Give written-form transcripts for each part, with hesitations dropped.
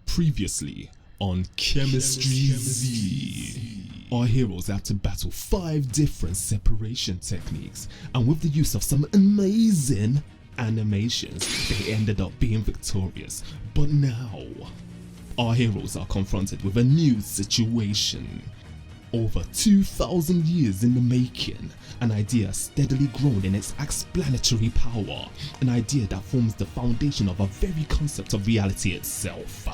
Previously on Chemistry Z, our heroes had to battle 5 different separation techniques, and with the use of some amazing animations, they ended up being victorious. But now, our heroes are confronted with a new situation. Over 2,000 years in the making, an idea steadily grown in its explanatory power, an idea that forms the foundation of a very concept of reality itself.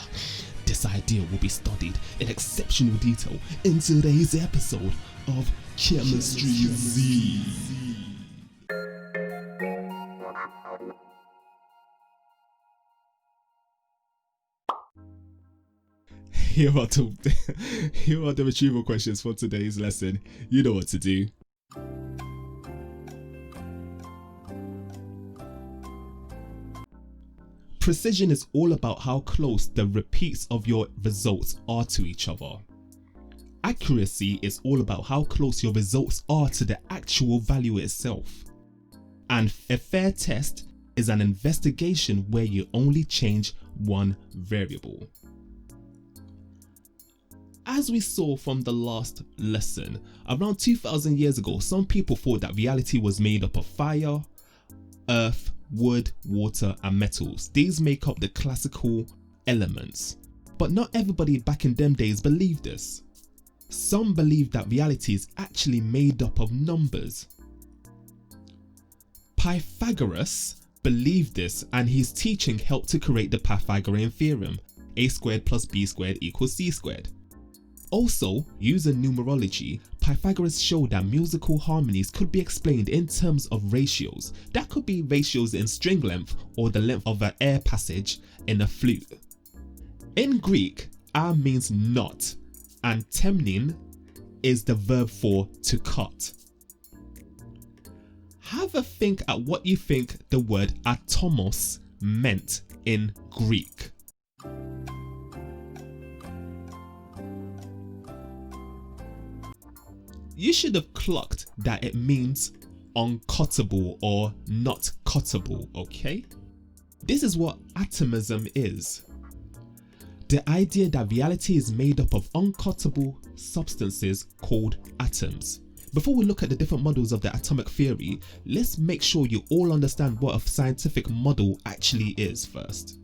This idea will be studied in exceptional detail in today's episode of Chemistry Z. Here are the retrieval questions for today's lesson. You know what to do. Precision is all about how close the repeats of your results are to each other. Accuracy is all about how close your results are to the actual value itself. And a fair test is an investigation where you only change one variable. As we saw from the last lesson, around 2,000 years ago, some people thought that reality was made up of fire, earth, wood, water and metals. These make up the classical elements. But not everybody back in them days believed this. Some believed that reality is actually made up of numbers. Pythagoras believed this, and his teaching helped to create the Pythagorean theorem, a squared plus b squared equals c squared. Also, using numerology, Pythagoras showed that musical harmonies could be explained in terms of ratios. That could be ratios in string length or the length of an air passage in a flute. In Greek, a means not, and temnin is the verb for to cut. Have a think at what you think the word atomos meant in Greek. You should have clocked that it means uncuttable or not cuttable, okay? This is what atomism is. The idea that reality is made up of uncuttable substances called atoms. Before we look at the different models of the atomic theory, let's make sure you all understand what a scientific model actually is first.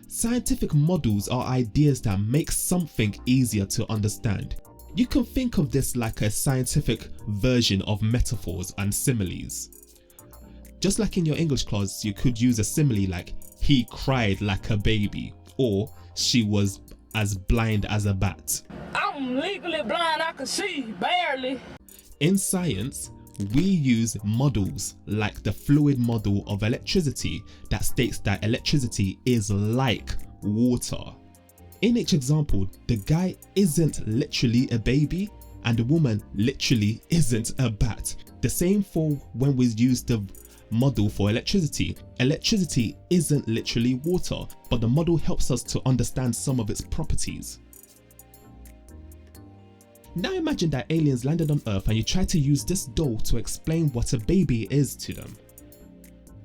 Scientific models are ideas that make something easier to understand. You can think of this like a scientific version of metaphors and similes. Just like in your English class, you could use a simile like he cried like a baby, or she was as blind as a bat. I'm legally blind, I can see, barely. In science, we use models like the fluid model of electricity that states that electricity is like water. In each example, the guy isn't literally a baby and the woman literally isn't a bat. The same for when we use the model for electricity. Electricity isn't literally water, but the model helps us to understand some of its properties. Now imagine that aliens landed on Earth and you try to use this doll to explain what a baby is to them.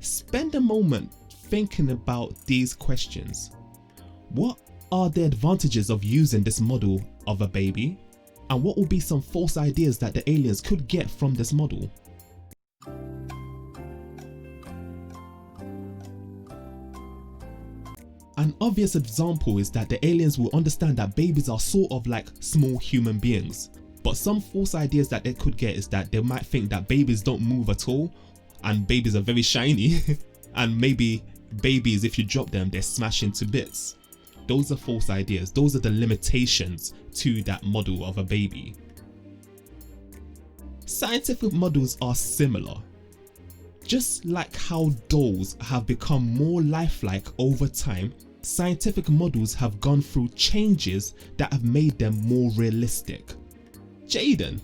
Spend a moment thinking about these questions. What are the advantages of using this model of a baby? And what will be some false ideas that the aliens could get from this model? An obvious example is that the aliens will understand that babies are sort of like small human beings. But some false ideas that they could get is that they might think that babies don't move at all and babies are very shiny and maybe babies, if you drop them, they smash into bits. Those are false ideas. Those are the limitations to that model of a baby. Scientific models are similar. Just like how dolls have become more lifelike over time, scientific models have gone through changes that have made them more realistic. Jaden,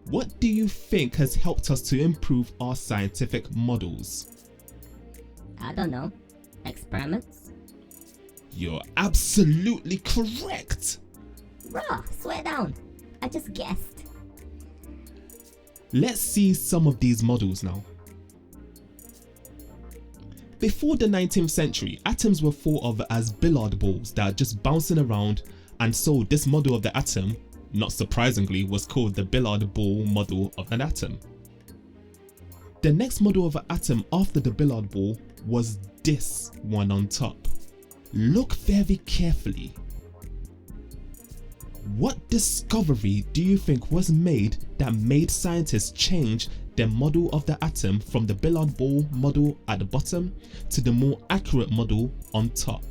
what do you think has helped us to improve our scientific models? I don't know. Experiments? You're absolutely correct! Bruh, swear down. I just guessed. Let's see some of these models now. Before the 19th century, atoms were thought of as Ballard balls that are just bouncing around, and so this model of the atom, not surprisingly, was called the Ballard ball model of an atom. The next model of an atom after the Ballard ball was this one on top. Look very carefully. What discovery do you think was made that made scientists change their model of the atom from the Ballard ball model at the bottom to the more accurate model on top?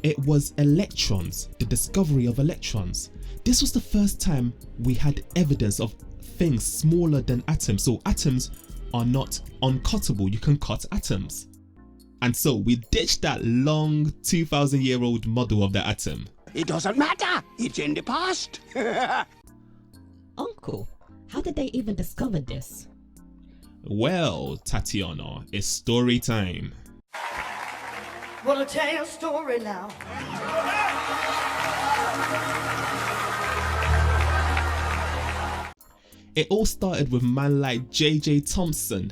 It was electrons, the discovery of electrons. This was the first time we had evidence of things smaller than atoms. So atoms are not uncuttable, you can cut atoms. And so we ditched that long 2,000-year-old model of the atom. It doesn't matter, it's in the past. Uncle, how did they even discover this? Well, Tatiana, it's story time. Wanna tell you a story now? It all started with a man like J.J. Thomson.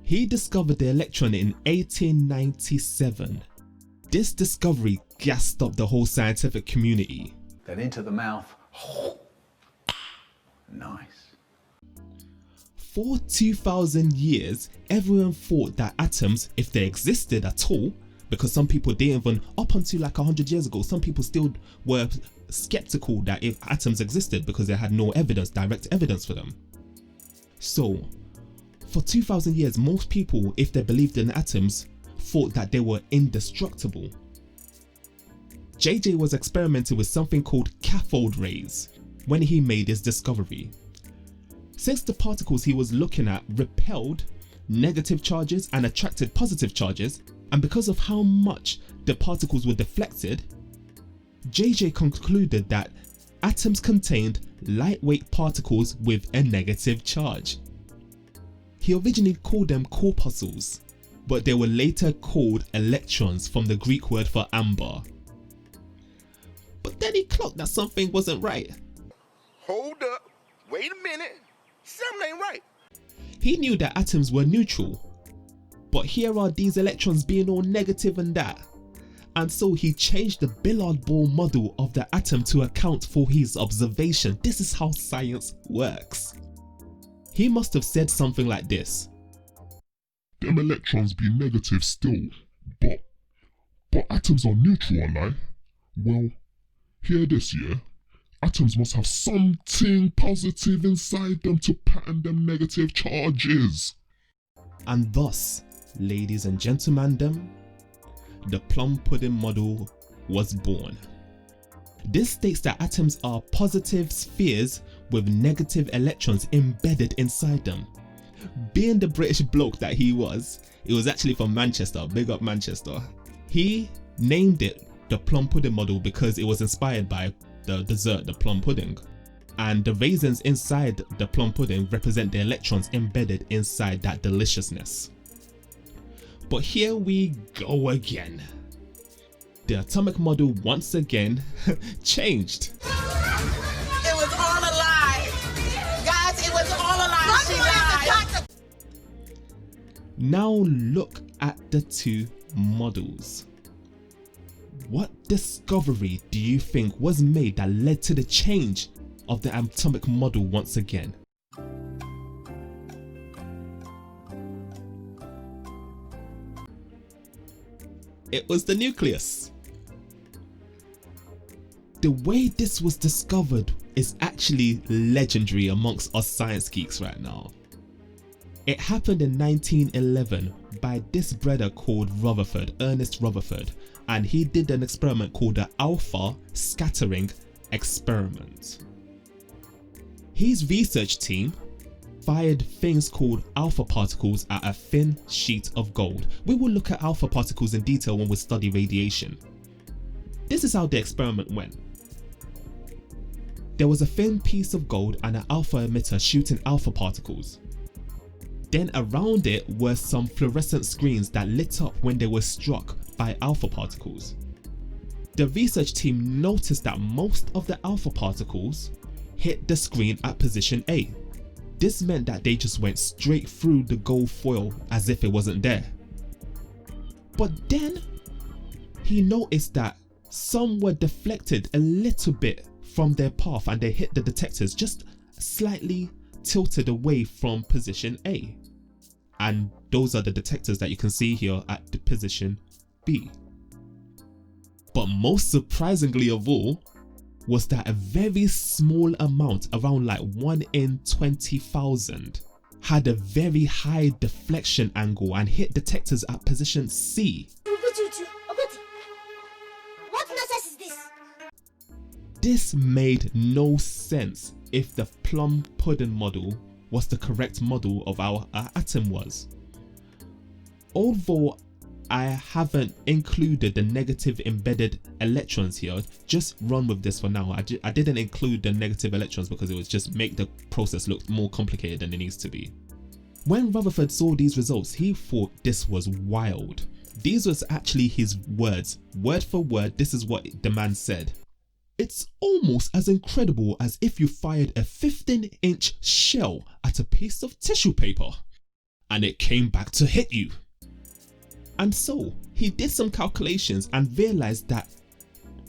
He discovered the electron in 1897. This discovery gassed up the whole scientific community. Then into the mouth. Nice. For 2,000 years, everyone thought that atoms, if they existed at all, because some people didn't even, up until like 100 years ago, some people still were skeptical that if atoms existed because they had no evidence, direct evidence for them. So, for 2,000 years, most people, if they believed in atoms, thought that they were indestructible. JJ was experimenting with something called cathode rays when he made his discovery. Since the particles he was looking at repelled negative charges and attracted positive charges, and because of how much the particles were deflected, JJ concluded that atoms contained lightweight particles with a negative charge. He originally called them corpuscles, but they were later called electrons from the Greek word for amber. But then he clocked that something wasn't right. Hold up, wait a minute, something ain't right. He knew that atoms were neutral, but here are these electrons being all negative and that. And so he changed the Ballard ball model of the atom to account for his observation. This is how science works. He must have said something like this. Them electrons be negative still, but atoms are neutral, aren't they? Well, hear this, yeah? Atoms must have something positive inside them to pattern them negative charges. And thus, ladies and gentlemen, the plum pudding model was born. This states that atoms are positive spheres with negative electrons embedded inside them. Being the British bloke that he was, it was actually from Manchester, big up Manchester. He named it the plum pudding model because it was inspired by the dessert, the plum pudding. And the raisins inside the plum pudding represent the electrons embedded inside that deliciousness. But here we go again. The atomic model once again changed. It was all a lie. Guys, it was all a lie. She lied. Now look at the two models. What discovery do you think was made that led to the change of the atomic model once again? It was the nucleus. The way this was discovered is actually legendary amongst us science geeks right now. It happened in 1911 by this brother called Rutherford, Ernest Rutherford, and he did an experiment called the alpha scattering experiment. His research team fired things called alpha particles at a thin sheet of gold. We will look at alpha particles in detail when we study radiation. This is how the experiment went. There was a thin piece of gold and an alpha emitter shooting alpha particles. Then around it were some fluorescent screens that lit up when they were struck by alpha particles. The research team noticed that most of the alpha particles hit the screen at position A. This meant that they just went straight through the gold foil as if it wasn't there. But then he noticed that some were deflected a little bit from their path and they hit the detectors just slightly tilted away from position A. And those are the detectors that you can see here at the position B. But most surprisingly of all was that a very small amount, around like 1 in 20,000, had a very high deflection angle and hit detectors at position C. What nonsense is this? This made no sense if the plum pudding model was the correct model of our atom was. Although I haven't included the negative embedded electrons here, just run with this for now. I didn't include the negative electrons because it would just make the process look more complicated than it needs to be. When Rutherford saw these results, he thought this was wild. These was actually his words. Word for word, this is what the man said. "It's almost as incredible as if you fired a 15-inch shell at a piece of tissue paper and it came back to hit you." And so he did some calculations and realized that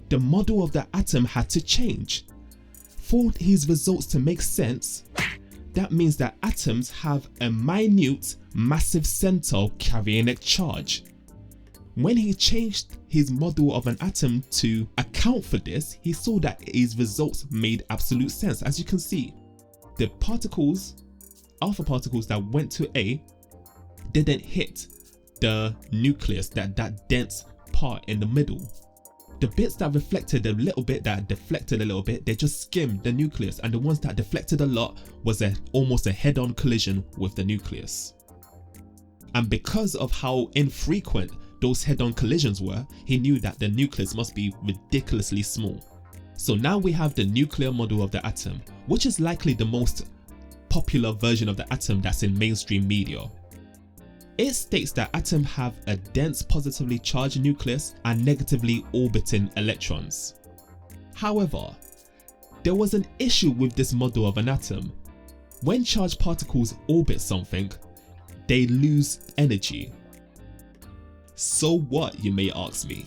the model of the atom had to change. For his results to make sense, that means that atoms have a minute, massive center carrying a charge. When he changed his model of an atom to account for this, he saw that his results made absolute sense. As you can see, the particles, alpha particles that went to A, didn't hit the nucleus, that dense part in the middle. The bits that reflected a little bit, that deflected a little bit, they just skimmed the nucleus, and the ones that deflected a lot was almost a head-on collision with the nucleus. And because of how infrequent those head-on collisions were, he knew that the nucleus must be ridiculously small. So now we have the nuclear model of the atom, which is likely the most popular version of the atom that's in mainstream media. It states that atoms have a dense positively charged nucleus and negatively orbiting electrons. However, there was an issue with this model of an atom. When charged particles orbit something, they lose energy. So what, you may ask me?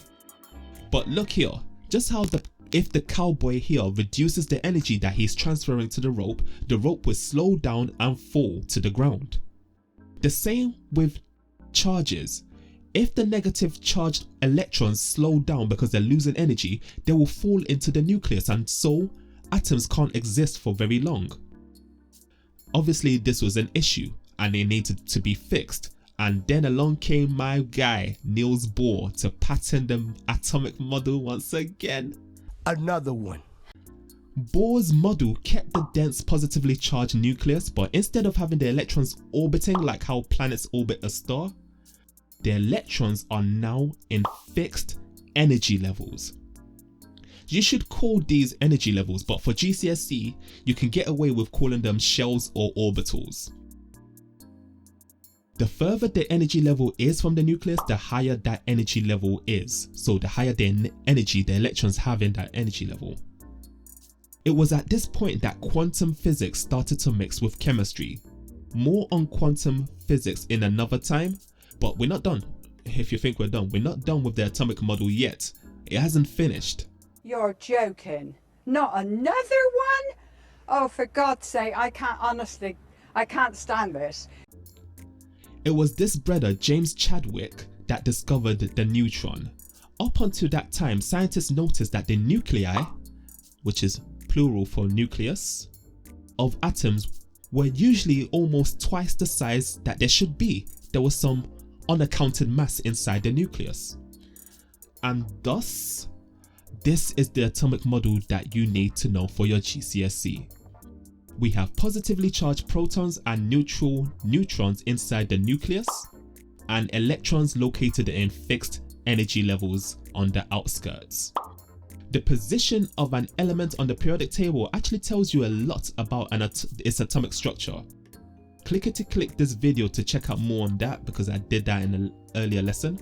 But look here, just how if the cowboy here reduces the energy that he's transferring to the rope will slow down and fall to the ground. The same with charges. If the negative charged electrons slow down because they're losing energy, they will fall into the nucleus, and so atoms can't exist for very long. Obviously this was an issue and it needed to be fixed, and then along came my guy Niels Bohr to patent the atomic model once again. Another one. Bohr's model kept the dense positively charged nucleus, but instead of having the electrons orbiting like how planets orbit a star, the electrons are now in fixed energy levels. You should call these energy levels, but for GCSE, you can get away with calling them shells or orbitals. The further the energy level is from the nucleus, the higher that energy level is. So the higher the energy the electrons have in that energy level. It was at this point that quantum physics started to mix with chemistry. More on quantum physics in another time, but we're not done. If you think we're done, we're not done with the atomic model yet. It hasn't finished. You're joking. Not another one? Oh, for God's sake, I can't stand this. It was this brother, James Chadwick, that discovered the neutron. Up until that time, scientists noticed that the nuclei, which is plural for nucleus, of atoms were usually almost twice the size that there should be. There was some unaccounted mass inside the nucleus. And thus, this is the atomic model that you need to know for your GCSE. We have positively charged protons and neutral neutrons inside the nucleus, and electrons located in fixed energy levels on the outskirts. The position of an element on the periodic table actually tells you a lot about its atomic structure. Click this video to check out more on that, because I did that in an earlier lesson.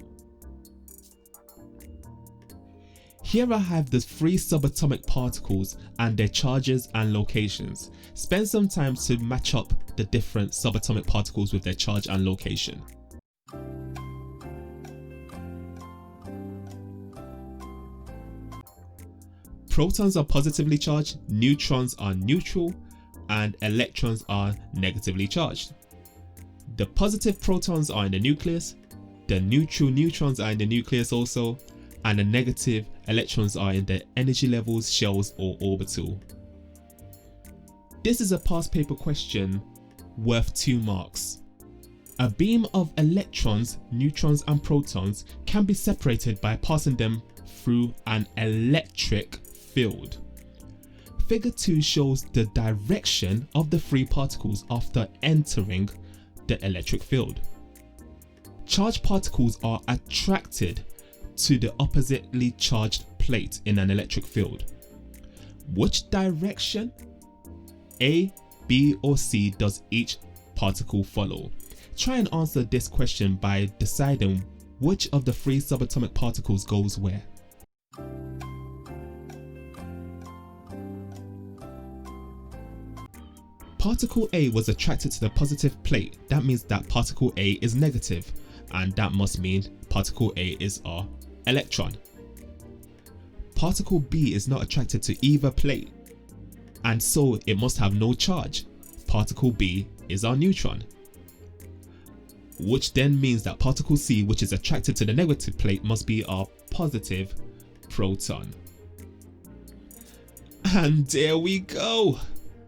Here I have the 3 subatomic particles and their charges and locations. Spend some time to match up the different subatomic particles with their charge and location. Protons are positively charged, neutrons are neutral, and electrons are negatively charged. The positive protons are in the nucleus, the neutral neutrons are in the nucleus also, and the negative electrons are in the energy levels, shells or orbital. This is a past paper question worth 2 marks. A beam of electrons, neutrons and protons can be separated by passing them through an electric field. Figure 2 shows the direction of the 3 particles after entering the electric field. Charged particles are attracted to the oppositely charged plate in an electric field. Which direction, A, B or C, does each particle follow? Try and answer this question by deciding which of the 3 subatomic particles goes where. Particle A was attracted to the positive plate. That means that particle A is negative, and that must mean particle A is our electron. Particle B is not attracted to either plate, and so it must have no charge. Particle B is our neutron, which then means that particle C, which is attracted to the negative plate, must be our positive proton. And there we go.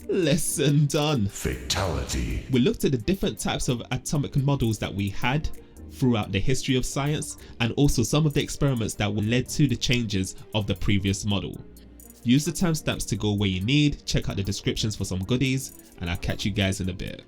Lesson done. Fatality. We looked at the different types of atomic models that we had throughout the history of science, and also some of the experiments that led to the changes of the previous model. Use the timestamps to go where you need, check out the descriptions for some goodies, and I'll catch you guys in a bit.